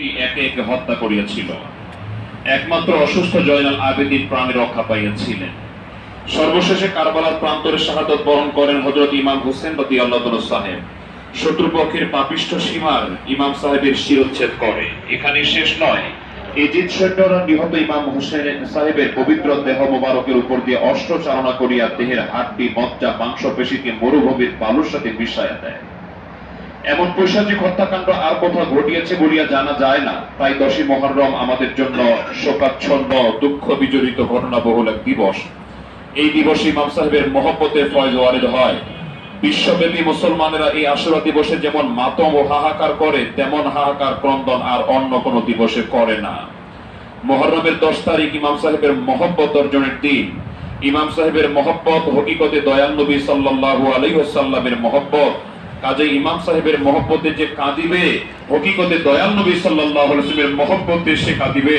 কি একে একে হত্যা করিয়াছিল। একমাত্র অসুস্থ জয়নাল আবেদিন প্রাণে রক্ষা পাইয়াছিলেন। সর্বশেষে কারবালার প্রান্তরে শাহাদত বরণ করেন হযরত ইমাম হোসেন রাদিয়াল্লাহু তাআলা সাহেব। শত্রুপক্ষের পাপিষ্ঠ সীমার ইমাম সাহেবের শিরোচ্ছেদ করে। এখানে শেষ নয়, এজিদ সৈন্যরা নিহত ইমাম হোসেন সাহেবের পবিত্র দেহ মোবারকের উপর দিয়ে অস্ত্র চালনা করিয়া দেহের হাড্ডি মজ্জা মাংসপেশিকে মরুভূমির বালুর সাথে মিশাইয়া দেয়। এমন পৈশাচিক হত্যাকাণ্ড আর কোথাও ঘটিয়েছে বলিয়া জানা যায় না। তাই 10ই মুহররম আমাদের জন্য শোকাচ্ছন্ন দুঃখ বিজড়িত ঘটনাবহুল এক দিবস। এই দিবসে ইমাম সাহেবের মহব্বতের ফয়েজ ওয়ারিদ হয়। বিশ্বব্যাপী মুসলমানেরা এই আশুরা দিবসে যেমন মাতম ও হাহাকার করে, তেমন হাহাকার ক্রন্দন আর অন্য কোনো দিবসে করে না। মুহররমের 10 তারিখ ইমাম সাহেবের মহব্বত অর্জনের দিন। ইমাম সাহেবের মহব্বত হকিকতে দয়াল নবী সাল্লাল্লাহু আলাইহি ওয়াসাল্লামের মহব্বত। কাজে ইমাম সাহেবের মহব্বতে যে কাঁদিবে, হকিকতে দয়াল নবী সাল্লাল্লাহু আলাইহি ওয়াসাল্লামের মহব্বতে সে কাঁদিবে।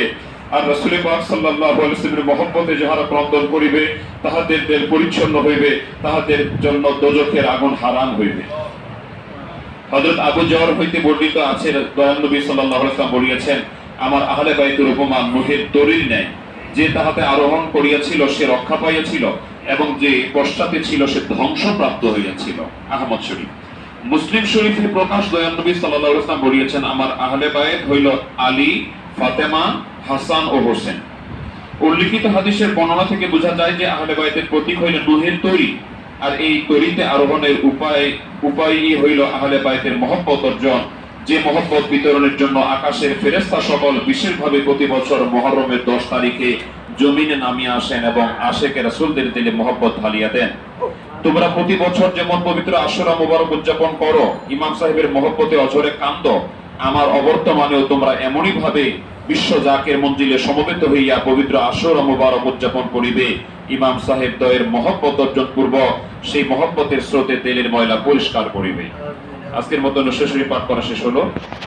আর রাসূল পাক সাল্লাল্লাহু আলাইহি ওয়াসাল্লামের মহব্বতে যাহারা ক্রন্দন করিবে, তাহাদের দিল পরিচ্ছন্ন হইবে, তাহাদের জন্য দোজখের আগুন হারাম হইবে। হযরত আবু যর হইতে বর্ণিত আছে, দয়াল নবী সাল্লাল্লাহু আলাইহি ওয়াসাল্লাম বলিয়াছেন, আমার আহলে বাইতের উপমা নূহের তরীর ন্যায়। যে তাহাতে আরোহণ করিয়াছিল সে রক্ষা পাইয়াছিল, এবং যে পশ্চাতে ছিল সে ধ্বংসপ্রাপ্ত হইয়াছিল। আহমদ শরীফ। মুসলিম শরীফে প্রকাশ, দয়াল নবী সাল্লাল্লাহু আলাইহি ওয়াসাল্লাম বলিয়াছেন, আমার আহলে বাইত হইল আলী, ফাতেমা, হাসান ও হোসেন। উল্লিখিত হাদিসের বর্ণনা থেকে বোঝা যায় যে আহলে বাইতের প্রতীক হইল নূহের তরী, আর এই তরীতে আরোহণের উপায়ই হইল আহলে বাইতের মহব্বত অর্জন। যে মহব্বত বিতরণের জন্য আকাশের ফেরেশতা সকল বিশেষভাবে প্রতি বছর মুহররমের 10 তারিখে জমিনে নামিয়ে আসেন এবং আশেকে রাসূলদের দিলে মহব্বত ঢালিয়া দেন। তোমরা প্রতি বছর যেমন পবিত্র আশুরা মুবারক উদযাপন করো, ইমাম সাহেবের মহব্বতে অঝরে কান্দো, আমার অবর্তমানেও তোমরা এমনই ভাবে বিশ্ব জাকের মঞ্জিলে সমবেত হইয়া পবিত্র আশুরা মুবারক উদযাপন করিবে। ইমাম সাহেব দয়ের মহব্বত অর্জন পূর্বক সেই মহব্বতের স্রোতে তেলের ময়লা পরিষ্কার করিবে। আজকের মতো নূর শরীফ পাঠ করা শেষ হলো।